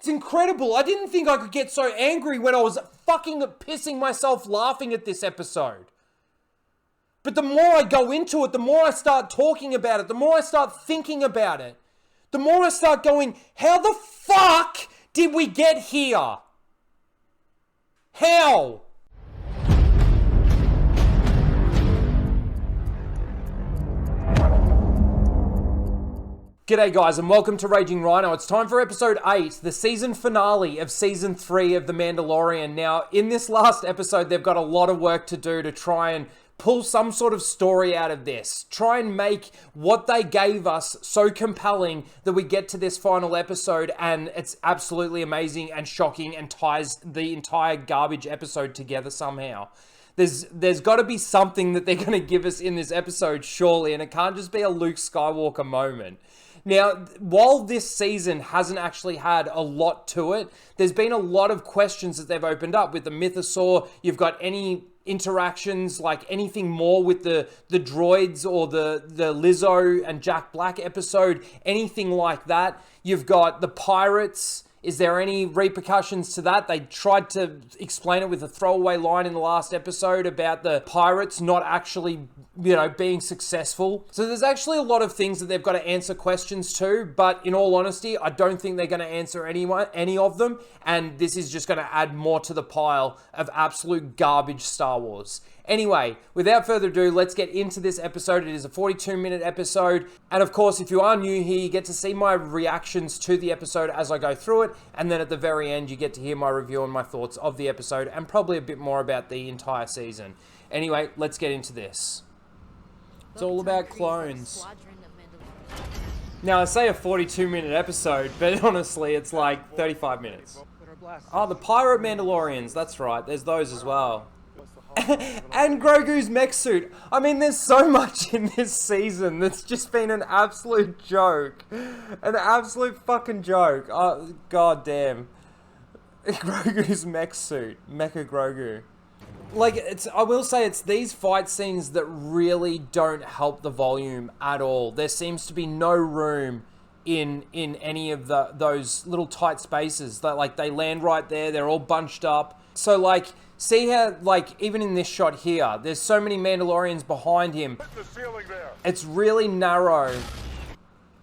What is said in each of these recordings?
It's incredible. I didn't think I could get so angry when I was fucking pissing myself laughing at this episode. But the more I go into it, the more I start talking about it, the more I start thinking about it, the more I start going, how the fuck did we get here? How? G'day guys and welcome to Raging Rhino. It's time for episode 8, the season finale of season 3 of The Mandalorian. Now, in this last episode, they've got a lot of work to do to try and pull some sort of story out of this. Try and make what they gave us so compelling that we get to this final episode and it's absolutely amazing and shocking and ties the entire garbage episode together somehow. There's got to be something that they're going to give us in this episode, surely, and it can't just be a Luke Skywalker moment. Now, while this season hasn't actually had a lot to it, there's been a lot of questions that they've opened up with the mythosaur. You've got any interactions, like anything more with the droids or the Lizzo and Jack Black episode, anything like that. You've got the pirates. Is there any repercussions to that? They tried to explain it with a throwaway line in the last episode about the pirates not actually, being successful. So there's actually a lot of things that they've got to answer questions to, but in all honesty, I don't think they're going to answer any of them, and this is just going to add more to the pile of absolute garbage Star Wars. Anyway, without further ado, let's get into this episode. It is a 42-minute episode. And of course, if you are new here, you get to see my reactions to the episode as I go through it. And then at the very end, you get to hear my review and my thoughts of the episode and probably a bit more about the entire season. Anyway, let's get into this. It's all about clones. Now, I say a 42-minute episode, but honestly, it's like 35 minutes. Oh, the pirate Mandalorians. That's right. There's those as well. And Grogu's mech suit. I mean, there's so much in this season that's just been an absolute joke. An absolute fucking joke. Oh, god damn. Grogu's mech suit. Mecha Grogu. Like, I will say it's these fight scenes that really don't help the volume at all. There seems to be no room in any of those little tight spaces. That, like, they land right there. They're all bunched up. So, like, see how, like, even in this shot here, there's so many Mandalorians behind him. It's really narrow.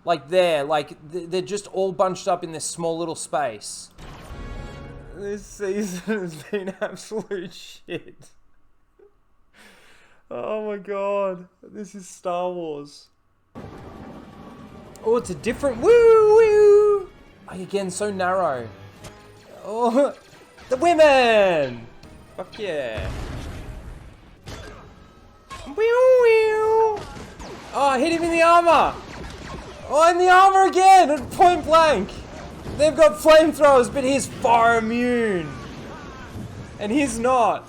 Like there, like, they're just all bunched up in this small little space. This season has been absolute shit. Oh my god. This is Star Wars. Oh, it's a different... Woo! Woo! Oh, again, so narrow. Oh, the women! Fuck yeah. Oh, I hit him in the armor. Oh, in the armor again at point blank. They've got flamethrowers, but he's fire immune. And he's not.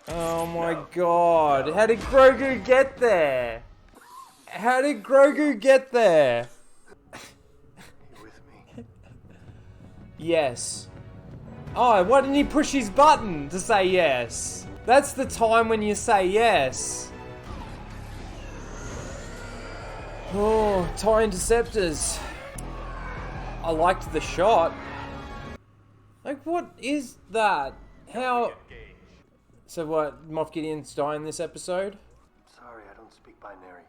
Oh my god. How did Grogu get there? How did Grogu get there? Yes. Oh, why didn't he push his button to say yes? That's the time when you say yes. Oh, TIE interceptors. I liked the shot. Like, what is that? How? So what, Moff Gideon's dying this episode? Sorry, I don't speak binary.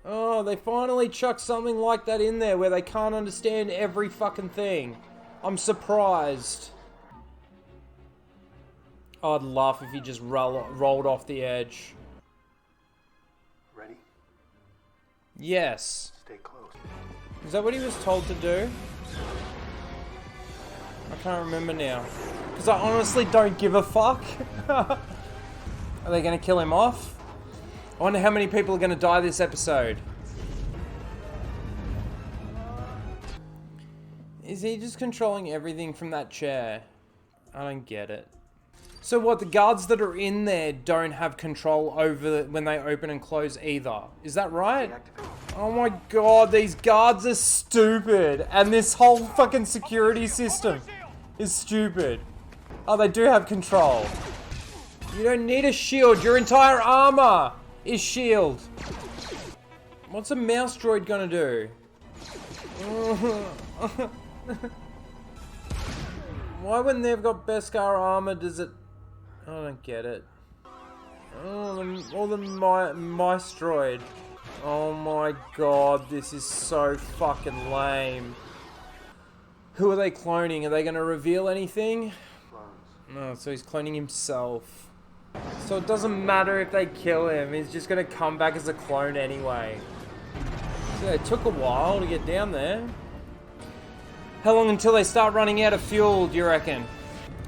Oh, they finally chucked something like that in there where they can't understand every fucking thing. I'm surprised. I'd laugh if he just rolled off the edge. Ready? Yes. Stay close. Is that what he was told to do? I can't remember now. Because I honestly don't give a fuck. Are they going to kill him off? I wonder how many people are going to die this episode. Is he just controlling everything from that chair? I don't get it. So what, the guards that are in there don't have control over when they open and close either? Is that right? Oh my god, these guards are stupid. And this whole fucking security system is stupid. Oh, they do have control. You don't need a shield. Your entire armor is shield. What's a mouse droid gonna do? Why when they've got Beskar armor does it... I don't get it. Oh, all the Maestroid. Oh my god, this is so fucking lame. Who are they cloning? Are they going to reveal anything? No, so he's cloning himself. So it doesn't matter if they kill him, he's just going to come back as a clone anyway. So it took a while to get down there. How long until they start running out of fuel, do you reckon?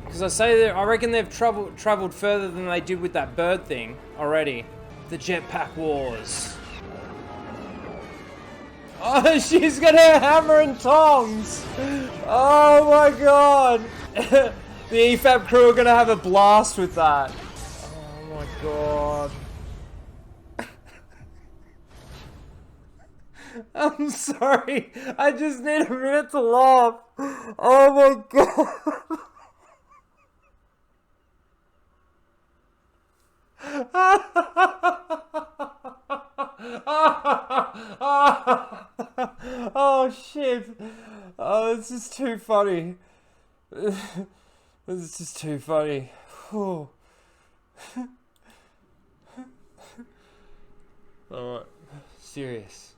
Because I reckon they've traveled further than they did with that bird thing already. The jetpack wars. Oh, she's got her hammer and tongs. Oh my god. The EFAP crew are gonna have a blast with that. Oh my god. I'm sorry. I just need a minute to laugh. Oh my god. Oh shit. Oh, this is too funny. This is just too funny. Oh. Alright, serious.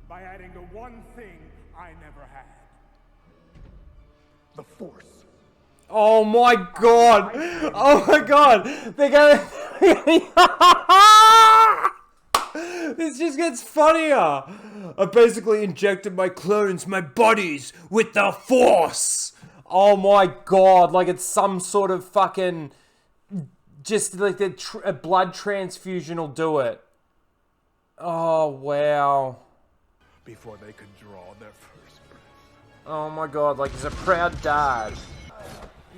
By adding the one thing I never had. The Force. Oh my god! Oh my god! They're gonna... This just gets funnier! I basically injected my clones, my bodies, with the Force! Oh my god, like it's some sort of fucking... Just like a blood transfusion will do it. Oh, wow. Before they could draw their first breath. Oh my god, like he's a proud dad.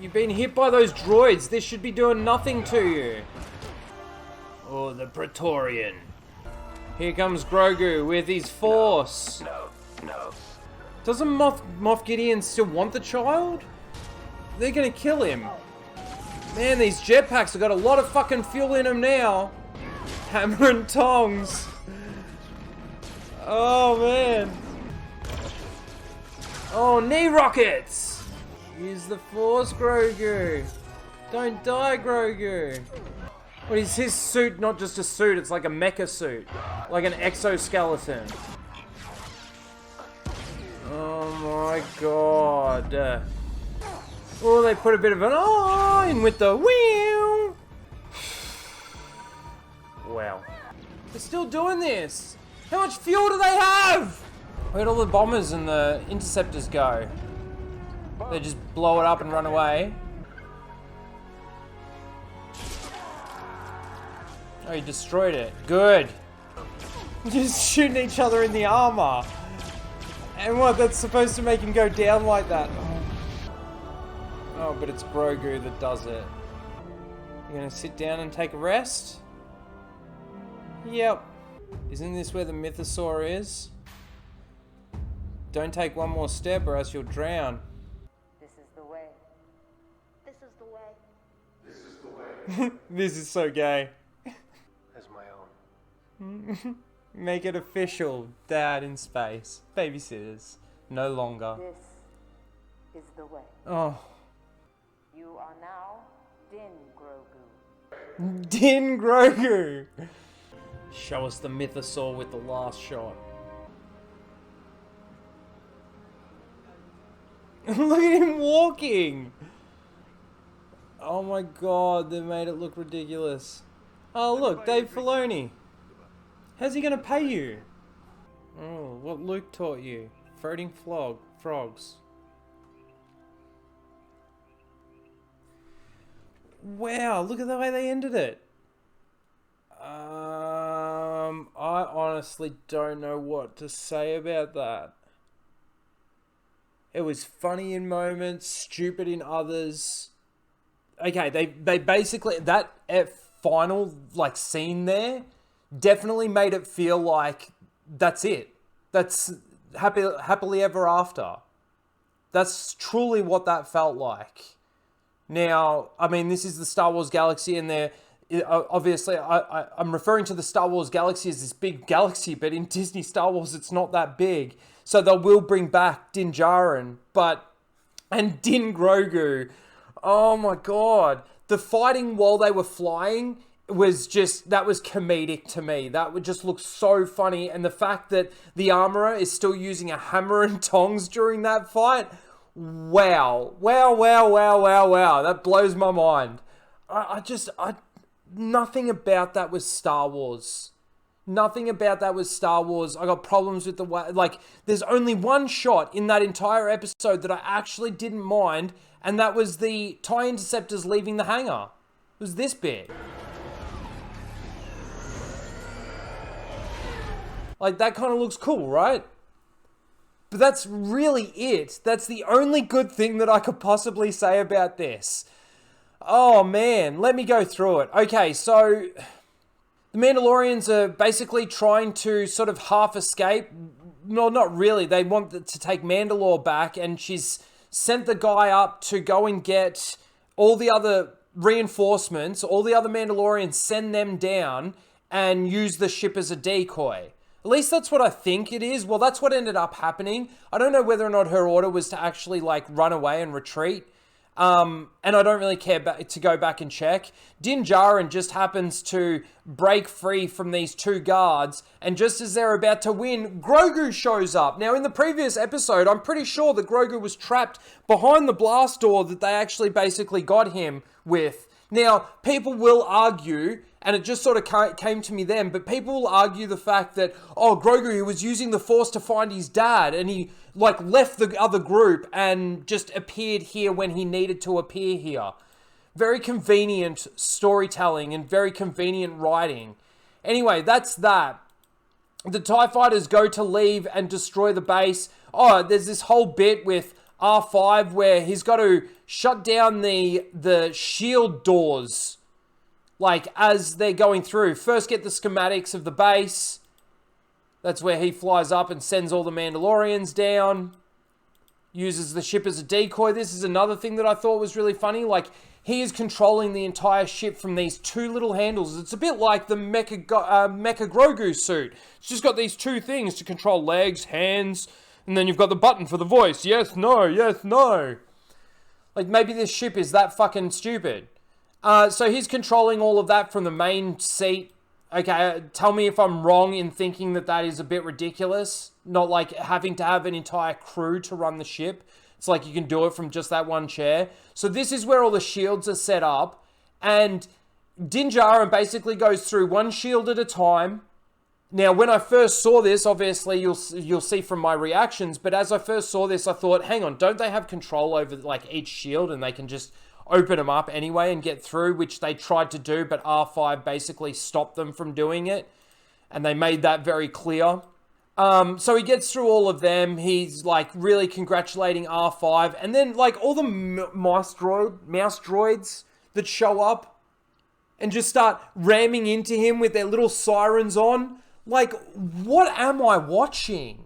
You've been hit by those droids. This should be doing nothing to you. Oh, the Praetorian. Here comes Grogu with his Force. No. Doesn't Moff Gideon still want the child? They're gonna kill him. Man, these jetpacks have got a lot of fucking fuel in them now. Hammer and tongs. Oh, man. Oh, knee rockets. Use the Force, Grogu. Don't die, Grogu. What is his suit? Not just a suit, it's like a mecha suit. Like an exoskeleton. Oh my god. Oh, they put a bit of an in with the wheel. Wow. They're still doing this. How much fuel do they have? Where'd all the bombers and the interceptors go? They just blow it up and run away. Oh, you destroyed it. Good. Just shooting each other in the armor. And what, that's supposed to make him go down like that? Oh, but it's Grogu that does it. You gonna sit down and take a rest? Yep. Isn't this where the mythosaur is? Don't take one more step or else you'll drown. This is the way. This is the way. This is the way. This is so gay. As my own. Make it official. Dad in space. Babysitters. No longer. This is the way. Oh. You are now Din Grogu. Din Grogu! Show us the mythosaur with the last shot. Look at him walking! Oh my god, they made it look ridiculous. Oh look, Dave Filoni. How's he gonna pay you? Oh, what Luke taught you. Floating frogs. Wow, look at the way they ended it. I honestly don't know what to say about that. It was funny in moments, stupid in others. Okay, they basically, that final like scene there definitely made it feel like that's it. That's happily ever after. That's truly what that felt like. Now, I mean, this is the Star Wars galaxy, and they're obviously, I'm referring to the Star Wars galaxy as this big galaxy, but in Disney Star Wars, it's not that big. So they will bring back Din Djarin, and Din Grogu. Oh my god. The fighting while they were flying was comedic to me. That would just look so funny. And the fact that the armorer is still using a hammer and tongs during that fight. Wow. Wow. That blows my mind. Nothing about that was Star Wars. Nothing about that was Star Wars. I got problems with the way, there's only one shot in that entire episode that I actually didn't mind, and that was the TIE Interceptors leaving the hangar. It was this bit. That kind of looks cool, right? But that's really it. That's the only good thing that I could possibly say about this. Oh man, let me go through it. Okay, so the Mandalorians are basically trying to sort of half escape. No, not really. They want to take Mandalore back, and she's sent the guy up to go and get all the other reinforcements. All the other Mandalorians, send them down and use the ship as a decoy. At least that's what I think it is. Well, that's what ended up happening. I don't know whether or not her order was to actually run away and retreat. And I don't really care to go back and check. Din Djarin just happens to break free from these two guards, and just as they're about to win, Grogu shows up. Now, in the previous episode, I'm pretty sure that Grogu was trapped behind the blast door that they actually basically got him with. Now, people will argue, and it just sort of came to me then, but people will argue the fact that, Grogu was using the Force to find his dad, and he, left the other group and just appeared here when he needed to appear here. Very convenient storytelling and very convenient writing. Anyway, that's that. The TIE fighters go to leave and destroy the base. There's this whole bit with R5 where he's got to shut down the shield doors, as they're going through. First get the schematics of the base. That's where he flies up and sends all the Mandalorians down. Uses the ship as a decoy. This is another thing that I thought was really funny. He is controlling the entire ship from these two little handles. It's a bit like the Mecha Grogu suit. It's just got these two things to control legs, hands, and then you've got the button for the voice. Yes, no, yes, no. Maybe this ship is that fucking stupid. So he's controlling all of that from the main seat. Okay, tell me if I'm wrong in thinking that is a bit ridiculous. Not having to have an entire crew to run the ship. It's you can do it from just that one chair. So this is where all the shields are set up. And Din Djarin basically goes through one shield at a time. Now, when I first saw this, obviously you'll see from my reactions, but as I first saw this, I thought, hang on, don't they have control over each shield and they can just open them up anyway and get through, which they tried to do, but R5 basically stopped them from doing it, and they made that very clear. So he gets through all of them. He's really congratulating R5, and then all the mouse droids that show up and just start ramming into him with their little sirens on. What am I watching?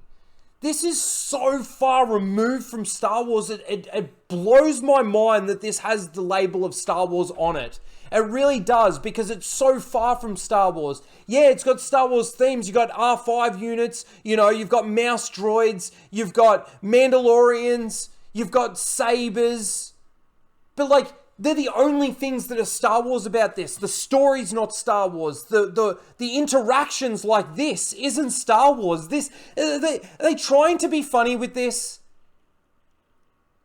This is so far removed from Star Wars. It blows my mind that this has the label of Star Wars on it. It really does, because it's so far from Star Wars. Yeah, it's got Star Wars themes. You've got R5 units, you've got mouse droids, you've got Mandalorians, you've got sabers. But they're the only things that are Star Wars about this. The story's not Star Wars. The interactions like this isn't Star Wars. Are they trying to be funny with this?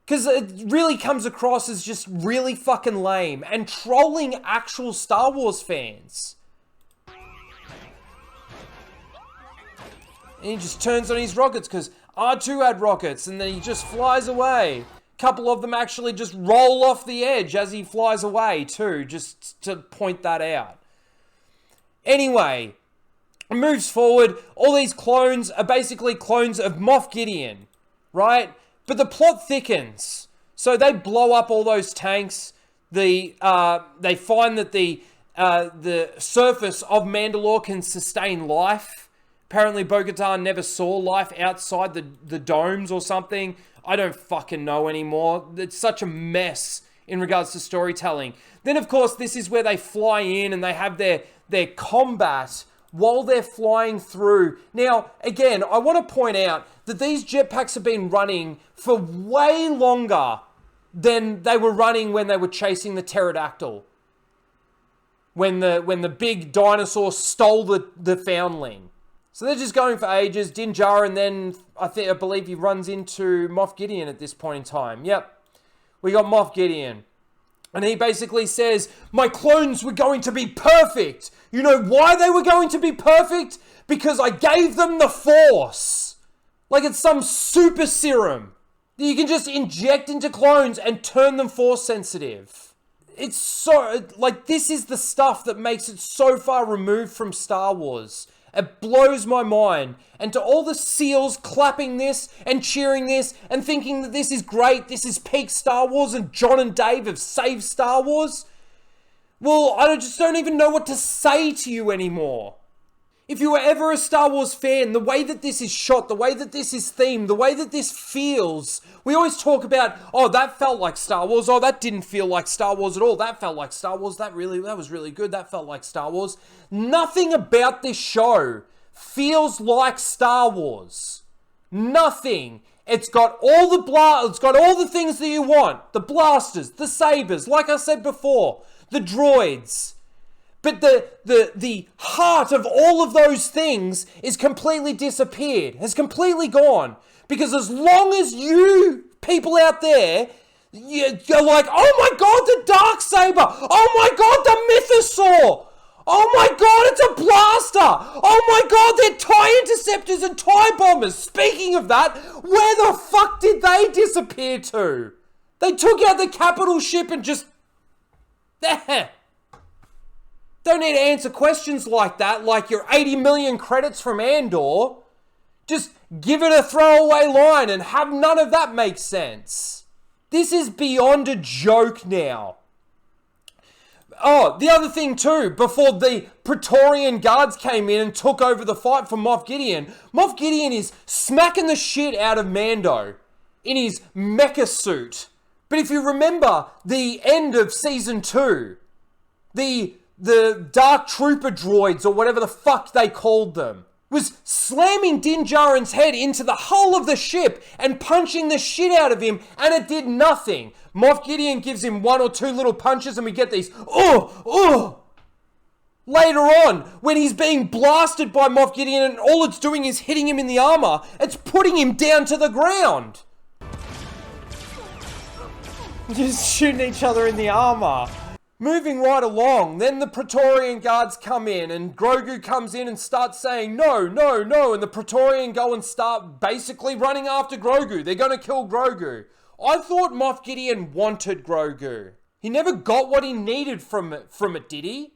Because it really comes across as just really fucking lame and trolling actual Star Wars fans. And he just turns on his rockets because R2 had rockets, and then he just flies away. Couple of them actually just roll off the edge as he flies away too, just to point that out. Anyway, it moves forward. All these clones are basically clones of Moff Gideon, right? But the plot thickens. So they blow up all those tanks. They find that the surface of Mandalore can sustain life. Apparently Bo-Katan never saw life outside the domes or something. I don't fucking know anymore. It's such a mess in regards to storytelling. Then, of course, this is where they fly in and they have their combat while they're flying through. Now, again, I want to point out that these jetpacks have been running for way longer than they were running when they were chasing the pterodactyl. When the big dinosaur stole the foundling. So they're just going for ages. Din Djarin, then I believe he runs into Moff Gideon at this point in time. Yep. We got Moff Gideon. And he basically says, my clones were going to be perfect. You know why they were going to be perfect? Because I gave them the Force. Like it's some super serum that you can just inject into clones and turn them Force sensitive. It's so, like, this is the stuff that makes it so far removed from Star Wars. It blows my mind. And to all the SEALs clapping this and cheering this and thinking that this is great, this is peak Star Wars and John and Dave have saved Star Wars, well, I just don't even know what to say to you anymore. If you were ever a Star Wars fan, the way that this is shot, the way that this is themed, the way that this feels, we always talk about, oh, that felt like Star Wars, oh, that didn't feel like Star Wars at all, that felt like Star Wars, that was really good, that felt like Star Wars. Nothing about this show feels like Star Wars. Nothing. It's got all the things that you want. The blasters, the sabers, like I said before, the droids. But the heart of all of those things is completely disappeared, has completely gone. Because as long as you people out there, you're like, oh my god, the Darksaber! Oh my god, the Mythosaur! Oh my god, it's a blaster! Oh my god, they're TIE interceptors and TIE bombers! Speaking of that, where the fuck did they disappear to? They took out the capital ship and just... Don't need to answer questions like that, like your 80 million credits from Andor. Just give it a throwaway line and have none of that make sense. This is beyond a joke now. Oh, the other thing too, before the Praetorian Guards came in and took over the fight for Moff Gideon is smacking the shit out of Mando in his mecha suit. But if you remember the end of season 2, the Dark Trooper droids, or whatever the fuck they called them, was slamming Din Djarin's head into the hull of the ship and punching the shit out of him, and it did nothing. Moff Gideon gives him one or two little punches and we get these, Later on, when he's being blasted by Moff Gideon and all it's doing is hitting him in the armor, it's putting him down to the ground. Just shooting each other in the armor. Moving right along, then the Praetorian Guards come in and Grogu comes in and starts saying, no, no, no, and the Praetorian go and start basically running after Grogu. They're going to kill Grogu. I thought Moff Gideon wanted Grogu. He never got what he needed from it, did he?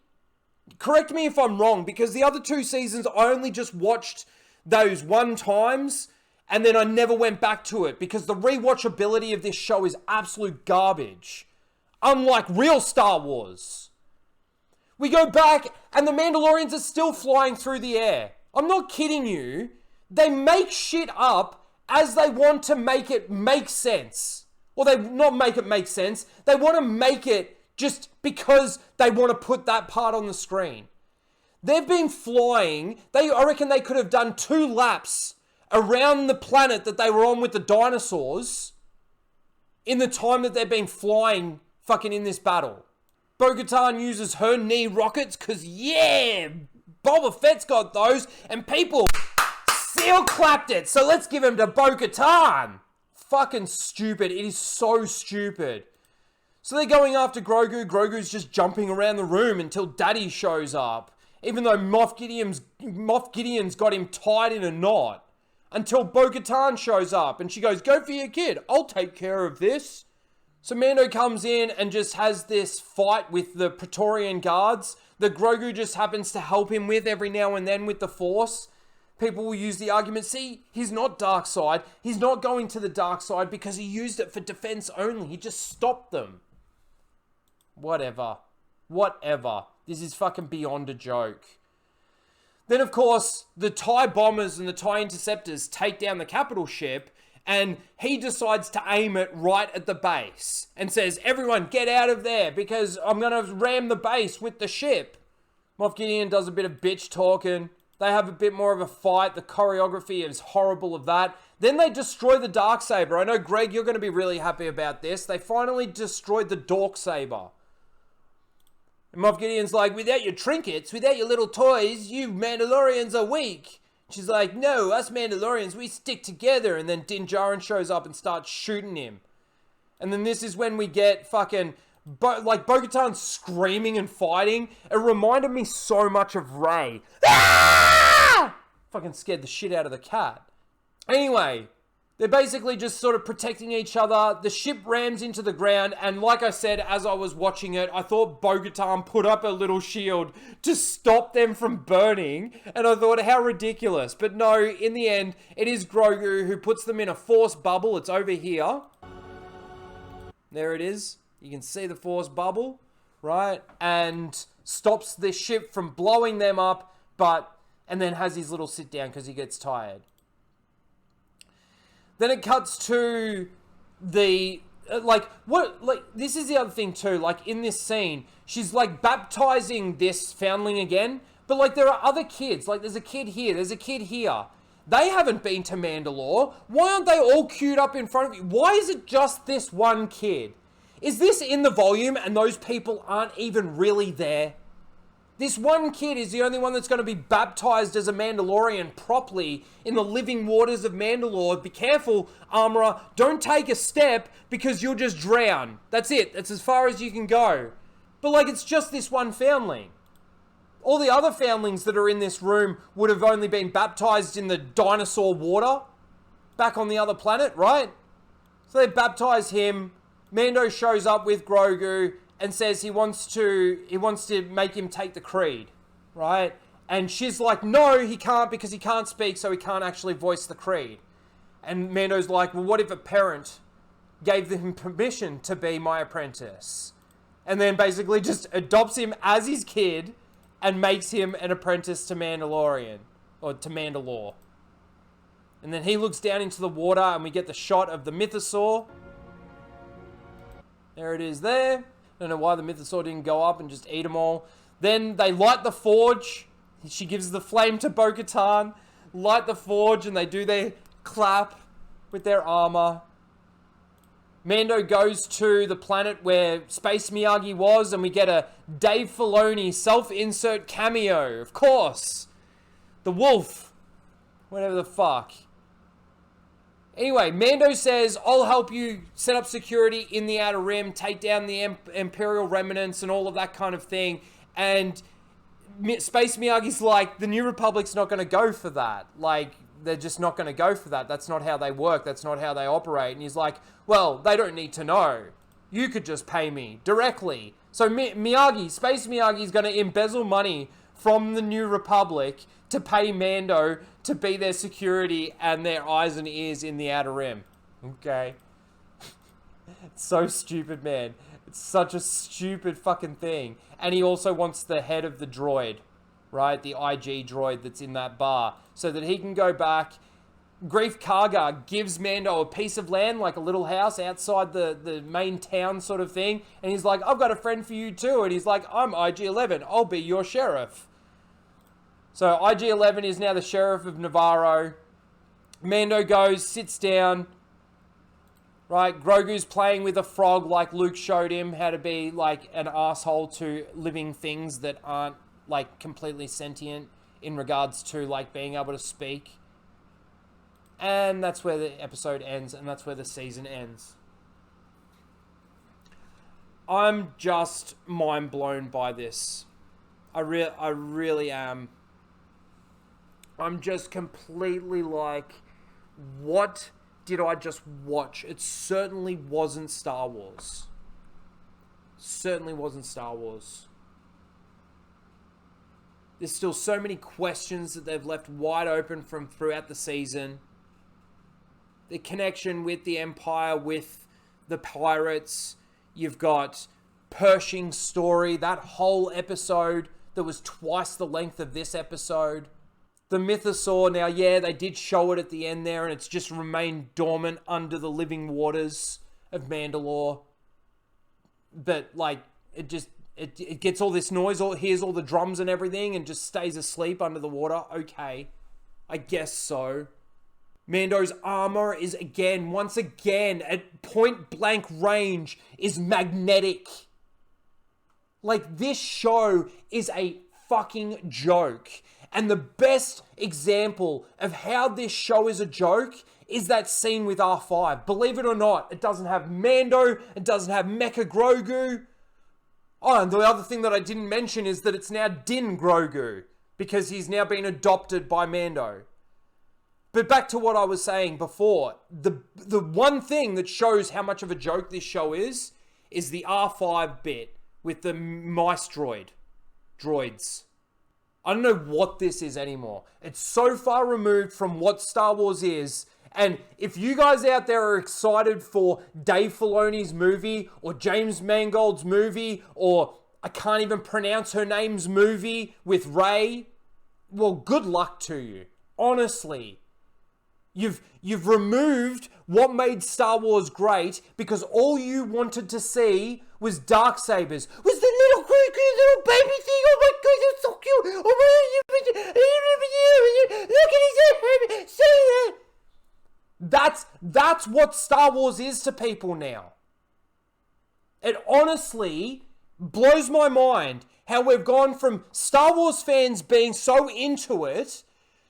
Correct me if I'm wrong, because the other 2 seasons I only just watched those 1 times and then I never went back to it because the rewatchability of this show is absolute garbage. Unlike real Star Wars. We go back and the Mandalorians are still flying through the air. I'm not kidding you. They make shit up as they want to make it make sense. Or they not make it make sense. They want to make it just because they want to put that part on the screen. They've been flying. I reckon they could have done 2 laps around the planet that they were on with the dinosaurs in the time that they've been flying fucking in this battle. Bo-Katan uses her knee rockets because, yeah, Boba Fett's got those and people seal clapped it. So let's give him to Bo-Katan. Fucking stupid. It is so stupid. So they're going after Grogu. Grogu's just jumping around the room until Daddy shows up. Even though Moff Gideon's got him tied in a knot. Until Bo-Katan shows up and she goes, go for your kid. I'll take care of this. So Mando comes in and just has this fight with the Praetorian Guards that Grogu just happens to help him with every now and then with the Force. People will use the argument, see, he's not dark side. He's not going to the dark side because he used it for defense only. He just stopped them. Whatever. This is fucking beyond a joke. Then, of course, the TIE bombers and the TIE interceptors take down the capital ship. And he decides to aim it right at the base and says, everyone get out of there because I'm going to ram the base with the ship. Moff Gideon does a bit of bitch talking. They have a bit more of a fight. The choreography is horrible of that. Then they destroy the Darksaber. I know, Greg, you're going to be really happy about this. They finally destroyed the Dorksaber. And Moff Gideon's like, without your trinkets, without your little toys, you Mandalorians are weak. She's like, no, us Mandalorians, we stick together. And then Din Djarin shows up and starts shooting him. And then this is when we get fucking, Bo-Katan screaming and fighting. It reminded me so much of Rey. Ah! Fucking scared the shit out of the cat. Anyway, they're basically just sort of protecting each other. The ship rams into the ground. And like I said, as I was watching it, I thought Bo-Katan put up a little shield to stop them from burning. And I thought, how ridiculous. But no, in the end, it is Grogu who puts them in a force bubble. It's over here. There it is. You can see the force bubble, right? And stops the ship from blowing them up, and then has his little sit down because he gets tired. Then it cuts to the, this is the other thing too, like in this scene, she's like baptizing this foundling again, but like there are other kids, like there's a kid here, there's a kid here. They haven't been to Mandalore. Why aren't they all queued up in front of you? Why is it just this one kid? Is this in the volume and those people aren't even really there? This one kid is the only one that's going to be baptized as a Mandalorian properly in the living waters of Mandalore. Be careful, Armorer. Don't take a step because you'll just drown. That's it. That's as far as you can go. But like, it's just this one foundling. All the other foundlings that are in this room would have only been baptized in the dinosaur water back on the other planet, right? So they baptize him. Mando shows up with Grogu and says he wants to make him take the creed, right? And she's like, no, he can't because he can't speak, so he can't actually voice the creed. And Mando's like, well, what if a parent gave him permission to be my apprentice? And then basically just adopts him as his kid and makes him an apprentice to Mandalorian, or to Mandalore. And then he looks down into the water and we get the shot of the mythosaur. There it is there. I don't know why the mythosaur didn't go up and just eat them all. Then they light the forge. She gives the flame to Bo-Katan. Light the forge and they do their clap with their armor. Mando goes to the planet where Space Miyagi was and we get a Dave Filoni self-insert cameo. Of course. The wolf. Whatever the fuck. Anyway, Mando says, I'll help you set up security in the Outer Rim, take down the Imperial remnants and all of that kind of thing. And Space Miyagi's like, the New Republic's not going to go for that. Like, they're just not going to go for that. That's not how they work. That's not how they operate. And he's like, well, they don't need to know. You could just pay me directly. So Space Miyagi's going to embezzle money from the New Republic to pay Mando to be their security and their eyes and ears in the Outer Rim. Okay. It's so stupid, man. It's such a stupid fucking thing. And he also wants the head of the droid, right? The IG droid that's in that bar, so that he can go back. Grief Karga gives Mando a piece of land, like a little house outside the main town sort of thing. And he's like, I've got a friend for you too. And he's like, I'm IG-11. I'll be your sheriff. So IG-11 is now the sheriff of Navarro. Mando goes, sits down. Right, Grogu's playing with a frog like Luke showed him how to be like an asshole to living things that aren't like completely sentient in regards to like being able to speak. And that's where the episode ends, and that's where the season ends. I'm just mind blown by this. I really am. I'm just completely like, what did I just watch? It certainly wasn't Star Wars. Certainly wasn't Star Wars. There's still so many questions that they've left wide open from throughout the season. The connection with the Empire, with the pirates. You've got Pershing's story, that whole episode that was twice the length of this episode. The mythosaur, now, yeah, they did show it at the end there, and it's just remained dormant under the living waters of Mandalore. But, like, it just, It gets all this noise, hears all the drums and everything, and just stays asleep under the water. Okay, I guess so. Mando's armor is once again, at point blank range, is magnetic. Like, this show is a fucking joke. And the best example of how this show is a joke is that scene with R5. Believe it or not, it doesn't have Mando, it doesn't have Mecha Grogu. Oh, and the other thing that I didn't mention is that it's now Din Grogu, because he's now been adopted by Mando. But back to what I was saying before, the one thing that shows how much of a joke this show is the R5 bit with the mice droids. I don't know what this is anymore. It's so far removed from what Star Wars is. And if you guys out there are excited for Dave Filoni's movie, or James Mangold's movie, or I can't even pronounce her name's movie with Rey, well, good luck to you. Honestly. You've removed what made Star Wars great because all you wanted to see was Darksabers. Was the little creepy little baby thing? Oh my god, it's so cute! Oh my god, look at his head! That's what Star Wars is to people now. It honestly blows my mind how we've gone from Star Wars fans being so into it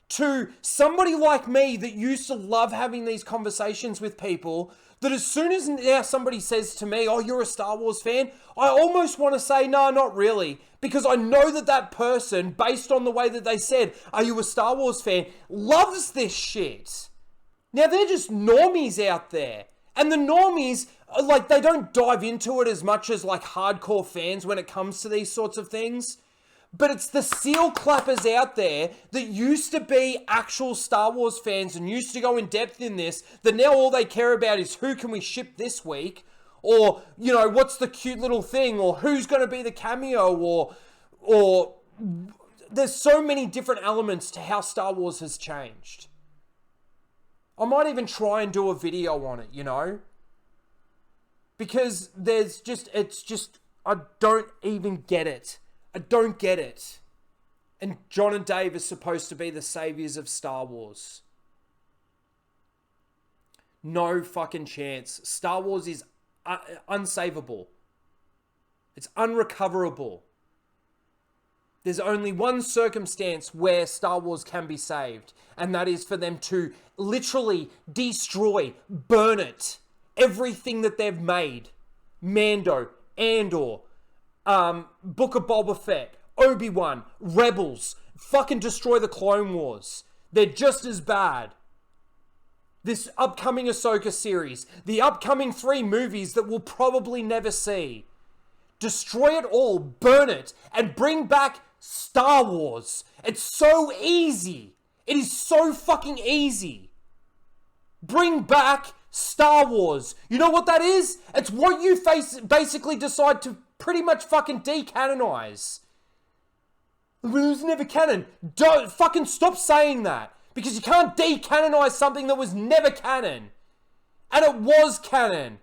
to somebody like me that used to love having these conversations with people, that as soon as now somebody says to me, oh, you're a Star Wars fan, I almost want to say, no, not really. Because I know that person, based on the way that they said, are you a Star Wars fan, loves this shit. Now, they're just normies out there. And the normies, like, they don't dive into it as much as, like, hardcore fans when it comes to these sorts of things. But it's the seal clappers out there that used to be actual Star Wars fans and used to go in depth in this, that now all they care about is who can we ship this week, or, you know, what's the cute little thing, or who's going to be the cameo, or there's so many different elements to how Star Wars has changed. I might even try and do a video on it, you know? Because I don't even get it. I don't get it. And John and Dave are supposed to be the saviors of Star Wars. No fucking chance. Star Wars is unsavable. It's unrecoverable. There's only one circumstance where Star Wars can be saved, and that is for them to literally destroy, burn it, everything that they've made. Mando, Andor, Book of Boba Fett, Obi-Wan, Rebels, fucking destroy the Clone Wars. They're just as bad. This upcoming Ahsoka series, the upcoming 3 movies that we'll probably never see. Destroy it all, burn it, and bring back Star Wars. It's so easy. It is so fucking easy. Bring back Star Wars. You know what that is? It's what you basically decide to pretty much fucking decanonize. It was never canon. Don't fucking stop saying that. Because you can't decanonize something that was never canon. And it was canon.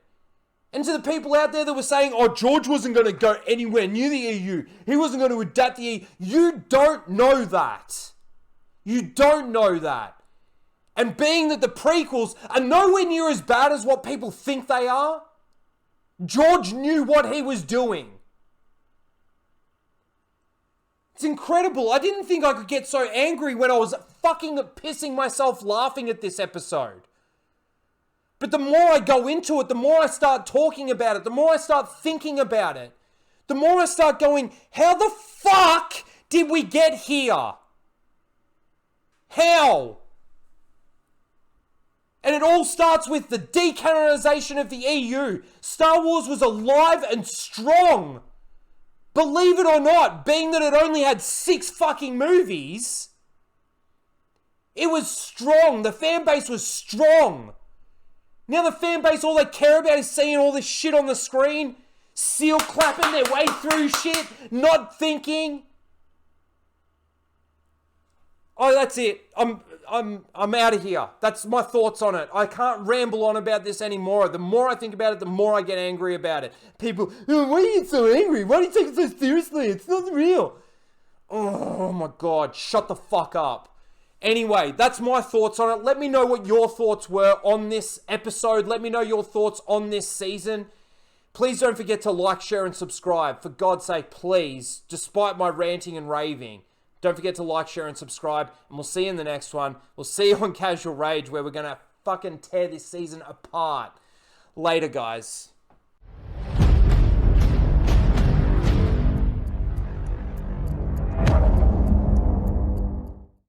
And to the people out there that were saying, oh, George wasn't going to go anywhere near the EU. He wasn't going to adapt the EU. You don't know that. You don't know that. And being that the prequels are nowhere near as bad as what people think they are, George knew what he was doing. It's incredible. I didn't think I could get so angry when I was fucking pissing myself laughing at this episode. But the more I go into it, the more I start talking about it, the more I start thinking about it, the more I start going, how the fuck did we get here? How? And it all starts with the decanonization of the EU. Star Wars was alive and strong. Believe it or not, being that it only had 6 fucking movies, it was strong. The fan base was strong. Now the fan base, all they care about is seeing all this shit on the screen, seal clapping their way through shit, not thinking. Oh, that's it. I'm out of here. That's my thoughts on it. I can't ramble on about this anymore. The more I think about it, the more I get angry about it. People, oh, why are you so angry? Why do you take it so seriously? It's not real. Oh my God, shut the fuck up. Anyway, that's my thoughts on it. Let me know what your thoughts were on this episode. Let me know your thoughts on this season. Please don't forget to like, share, and subscribe. For God's sake, please, despite my ranting and raving, don't forget to like, share, and subscribe. And we'll see you in the next one. We'll see you on Casual Rage, where we're going to fucking tear this season apart. Later, guys.